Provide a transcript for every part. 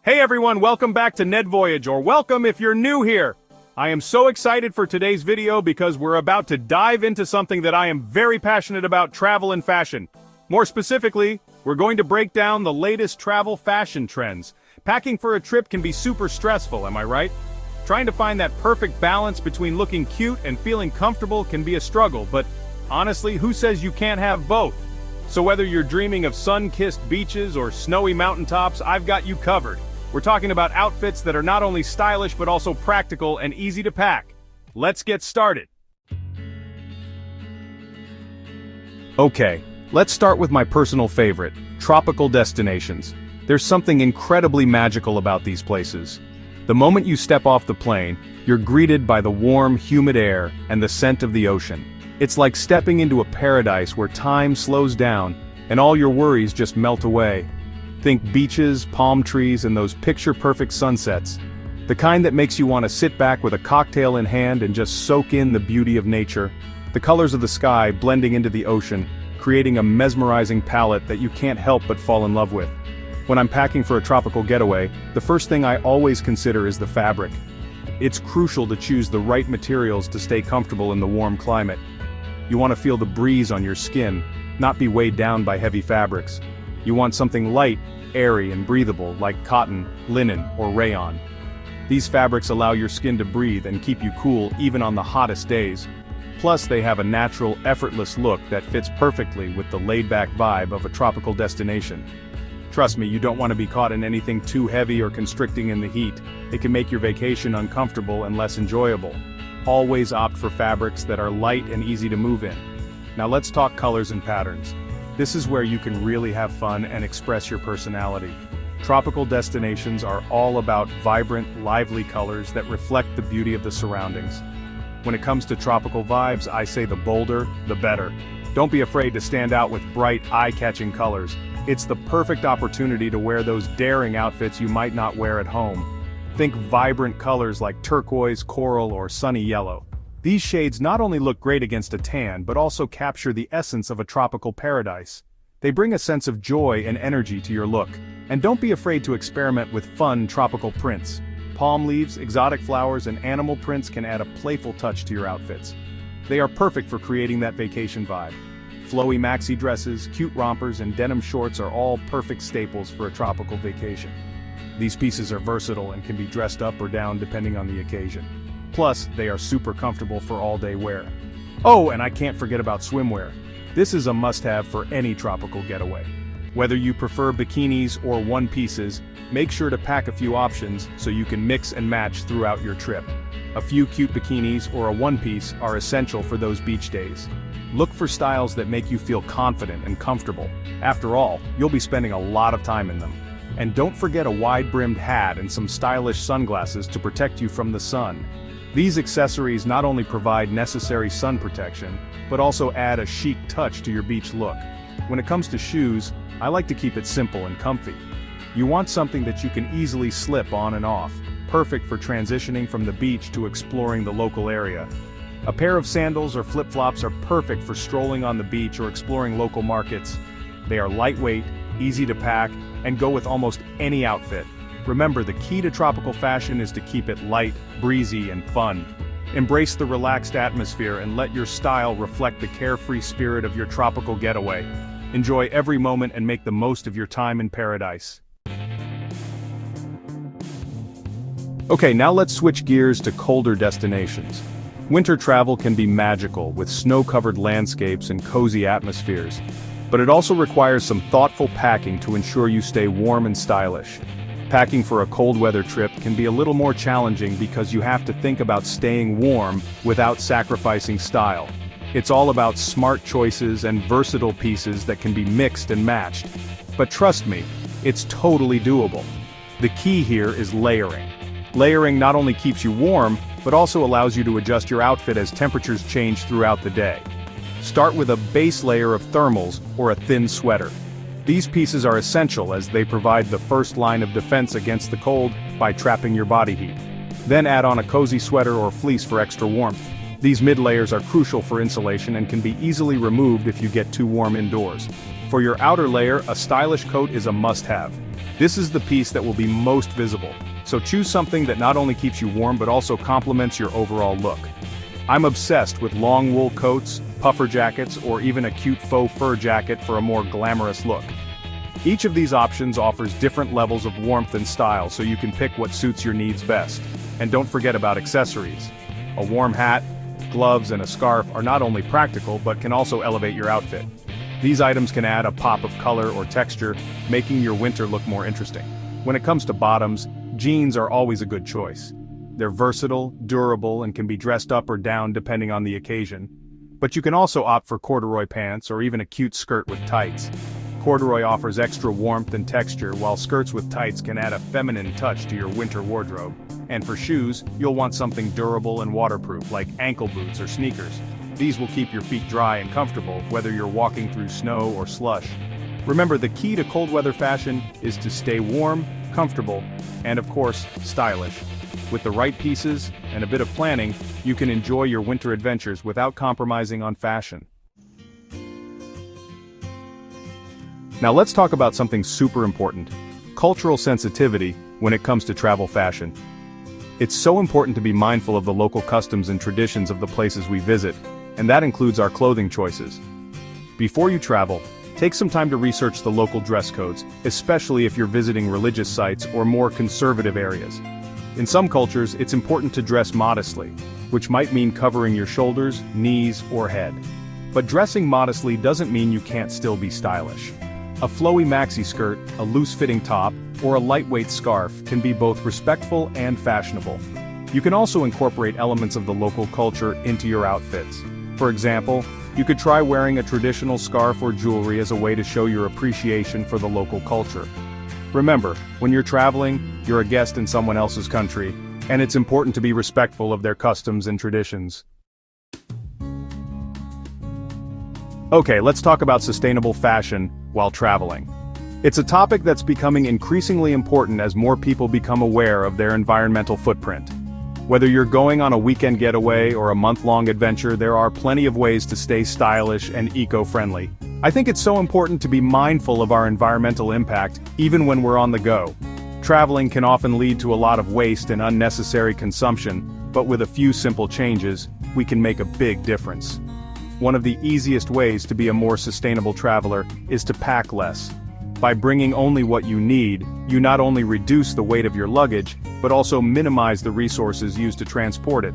Hey everyone, welcome back to Ned Voyage, or welcome if you're new here. I am so excited for today's video because we're about to dive into something that I am very passionate about: travel and fashion. More specifically, we're going to break down the latest travel fashion trends. Packing for a trip can be super stressful, am I right? Trying to find that perfect balance between looking cute and feeling comfortable can be a struggle, but honestly, who says you can't have both? So whether you're dreaming of sun-kissed beaches or snowy mountaintops, I've got you covered. We're talking about outfits that are not only stylish but also practical and easy to pack. Let's get started. Okay, let's start with my personal favorite, tropical destinations. There's something incredibly magical about these places. The moment you step off the plane, you're greeted by the warm, humid air and the scent of the ocean. It's like stepping into a paradise where time slows down and all your worries just melt away. Think beaches, palm trees, and those picture-perfect sunsets. The kind that makes you want to sit back with a cocktail in hand and just soak in the beauty of nature. The colors of the sky blending into the ocean, creating a mesmerizing palette that you can't help but fall in love with. When I'm packing for a tropical getaway, the first thing I always consider is the fabric. It's crucial to choose the right materials to stay comfortable in the warm climate. You want to feel the breeze on your skin, not be weighed down by heavy fabrics. You want something light, airy, and breathable like cotton, linen, or rayon. These fabrics allow your skin to breathe and keep you cool even on the hottest days. Plus, they have a natural, effortless look that fits perfectly with the laid-back vibe of a tropical destination. Trust me, you don't want to be caught in anything too heavy or constricting in the heat. It can make your vacation uncomfortable and less enjoyable. Always opt for fabrics that are light and easy to move in. Now let's talk colors and patterns. This is where you can really have fun and express your personality. Tropical destinations are all about vibrant, lively colors that reflect the beauty of the surroundings. When it comes to tropical vibes, I say the bolder, the better. Don't be afraid to stand out with bright, eye-catching colors. It's the perfect opportunity to wear those daring outfits you might not wear at home. Think vibrant colors like turquoise, coral, or sunny yellow. These shades not only look great against a tan but also capture the essence of a tropical paradise. They bring a sense of joy and energy to your look. And don't be afraid to experiment with fun tropical prints. Palm leaves, exotic flowers, and animal prints can add a playful touch to your outfits. They are perfect for creating that vacation vibe. Flowy maxi dresses, cute rompers, and denim shorts are all perfect staples for a tropical vacation. These pieces are versatile and can be dressed up or down depending on the occasion. Plus, they are super comfortable for all-day wear. Oh, and I can't forget about swimwear. This is a must-have for any tropical getaway. Whether you prefer bikinis or one-pieces, make sure to pack a few options so you can mix and match throughout your trip. A few cute bikinis or a one-piece are essential for those beach days. Look for styles that make you feel confident and comfortable. After all, you'll be spending a lot of time in them. And don't forget a wide-brimmed hat and some stylish sunglasses to protect you from the sun. These accessories not only provide necessary sun protection, but also add a chic touch to your beach look. When it comes to shoes, I like to keep it simple and comfy. You want something that you can easily slip on and off, perfect for transitioning from the beach to exploring the local area. A pair of sandals or flip-flops are perfect for strolling on the beach or exploring local markets. They are lightweight, easy to pack, and go with almost any outfit. Remember, the key to tropical fashion is to keep it light, breezy, and fun. Embrace the relaxed atmosphere and let your style reflect the carefree spirit of your tropical getaway. Enjoy every moment and make the most of your time in paradise. Okay, now let's switch gears to colder destinations. Winter travel can be magical with snow-covered landscapes and cozy atmospheres. But it also requires some thoughtful packing to ensure you stay warm and stylish. Packing for a cold weather trip can be a little more challenging because you have to think about staying warm without sacrificing style. It's all about smart choices and versatile pieces that can be mixed and matched. But trust me, it's totally doable. The key here is layering. Layering not only keeps you warm, but also allows you to adjust your outfit as temperatures change throughout the day. Start with a base layer of thermals or a thin sweater. These pieces are essential as they provide the first line of defense against the cold by trapping your body heat. Then add on a cozy sweater or fleece for extra warmth. These mid layers are crucial for insulation and can be easily removed if you get too warm indoors. For your outer layer, a stylish coat is a must-have. This is the piece that will be most visible, so choose something that not only keeps you warm but also complements your overall look. I'm obsessed with long wool coats, puffer jackets, or even a cute faux fur jacket for a more glamorous look. Each of these options offers different levels of warmth and style, so you can pick what suits your needs best. And don't forget about accessories. A warm hat, gloves, and a scarf are not only practical but can also elevate your outfit. These items can add a pop of color or texture, making your winter look more interesting. When it comes to bottoms, jeans are always a good choice. They're versatile, durable, and can be dressed up or down depending on the occasion. But you can also opt for corduroy pants or even a cute skirt with tights. Corduroy offers extra warmth and texture, while skirts with tights can add a feminine touch to your winter wardrobe. And for shoes, you'll want something durable and waterproof, like ankle boots or sneakers. These will keep your feet dry and comfortable, whether you're walking through snow or slush. Remember, the key to cold weather fashion is to stay warm, comfortable, and of course, stylish. With the right pieces and a bit of planning, you can enjoy your winter adventures without compromising on fashion. Now let's talk about something super important: cultural sensitivity when it comes to travel fashion. It's so important to be mindful of the local customs and traditions of the places we visit, and that includes our clothing choices. Before you travel, take some time to research the local dress codes, especially if you're visiting religious sites or more conservative areas. In some cultures, it's important to dress modestly, which might mean covering your shoulders, knees, or head. But dressing modestly doesn't mean you can't still be stylish. A flowy maxi skirt, a loose-fitting top, or a lightweight scarf can be both respectful and fashionable. You can also incorporate elements of the local culture into your outfits. For example, you could try wearing a traditional scarf or jewelry as a way to show your appreciation for the local culture. Remember, when you're traveling, you're a guest in someone else's country, and it's important to be respectful of their customs and traditions. Okay, let's talk about sustainable fashion while traveling. It's a topic that's becoming increasingly important as more people become aware of their environmental footprint. Whether you're going on a weekend getaway or a month-long adventure, there are plenty of ways to stay stylish and eco-friendly. I think it's so important to be mindful of our environmental impact, even when we're on the go. Traveling can often lead to a lot of waste and unnecessary consumption, but with a few simple changes, we can make a big difference. One of the easiest ways to be a more sustainable traveler is to pack less. By bringing only what you need, you not only reduce the weight of your luggage, but also minimize the resources used to transport it.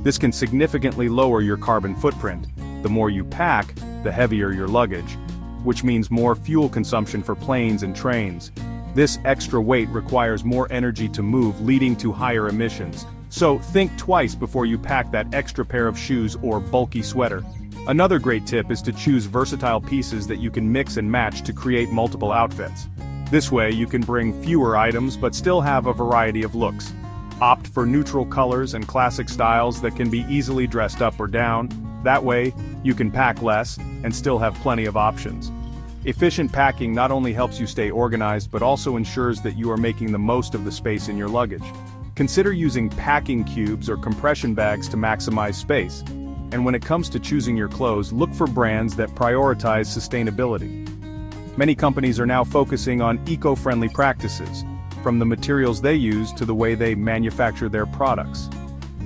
This can significantly lower your carbon footprint. The more you pack, the heavier your luggage, which means more fuel consumption for planes and trains. This extra weight requires more energy to move, leading to higher emissions. So think twice before you pack that extra pair of shoes or bulky sweater. Another great tip is to choose versatile pieces that you can mix and match to create multiple outfits. This way you can bring fewer items but still have a variety of looks. Opt for neutral colors and classic styles that can be easily dressed up or down. That way, you can pack less and still have plenty of options. Efficient packing not only helps you stay organized but also ensures that you are making the most of the space in your luggage. Consider using packing cubes or compression bags to maximize space. And when it comes to choosing your clothes, look for brands that prioritize sustainability. Many companies are now focusing on eco-friendly practices, from the materials they use to the way they manufacture their products.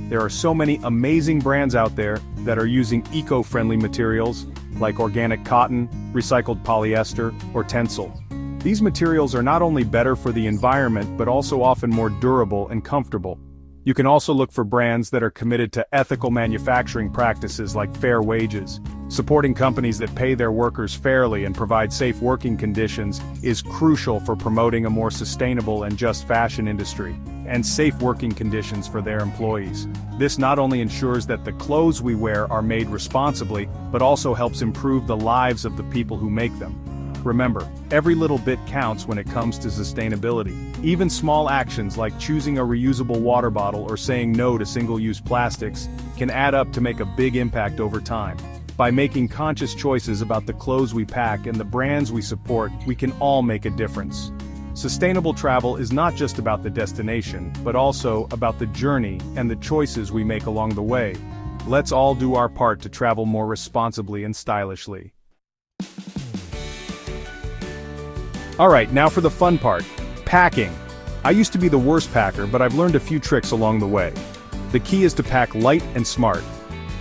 There are so many amazing brands out there that are using eco-friendly materials, like organic cotton, recycled polyester, or Tencel. These materials are not only better for the environment but also often more durable and comfortable. You can also look for brands that are committed to ethical manufacturing practices like fair wages. Supporting companies that pay their workers fairly and provide safe working conditions is crucial for promoting a more sustainable and just fashion industry, and safe working conditions for their employees. This not only ensures that the clothes we wear are made responsibly, but also helps improve the lives of the people who make them. Remember, every little bit counts when it comes to sustainability. Even small actions like choosing a reusable water bottle or saying no to single-use plastics can add up to make a big impact over time. By making conscious choices about the clothes we pack and the brands we support, we can all make a difference. Sustainable travel is not just about the destination, but also about the journey and the choices we make along the way. Let's all do our part to travel more responsibly and stylishly. Alright, now for the fun part. Packing. I used to be the worst packer, but I've learned a few tricks along the way. The key is to pack light and smart.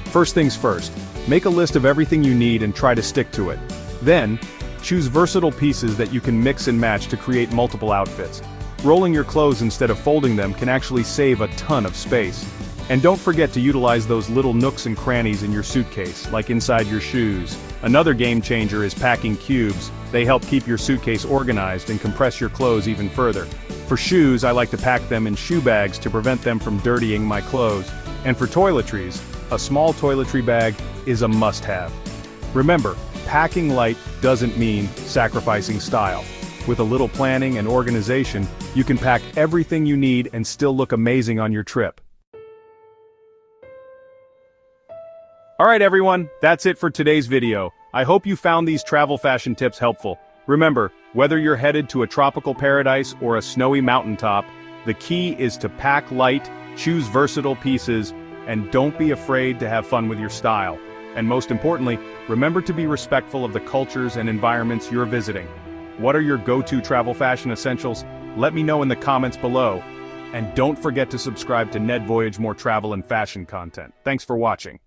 First things first, make a list of everything you need and try to stick to it. Then, choose versatile pieces that you can mix and match to create multiple outfits. Rolling your clothes instead of folding them can actually save a ton of space. And don't forget to utilize those little nooks and crannies in your suitcase, like inside your shoes. Another game changer is packing cubes. They help keep your suitcase organized and compress your clothes even further. For shoes, I like to pack them in shoe bags to prevent them from dirtying my clothes. And for toiletries, a small toiletry bag is a must-have. Remember, packing light doesn't mean sacrificing style. With a little planning and organization, you can pack everything you need and still look amazing on your trip. Alright everyone, that's it for today's video. I hope you found these travel fashion tips helpful. Remember, whether you're headed to a tropical paradise or a snowy mountaintop, the key is to pack light, choose versatile pieces, and don't be afraid to have fun with your style. And most importantly, remember to be respectful of the cultures and environments you're visiting. What are your go-to travel fashion essentials? Let me know in the comments below. And don't forget to subscribe to Ned Voyage more travel and fashion content. Thanks for watching.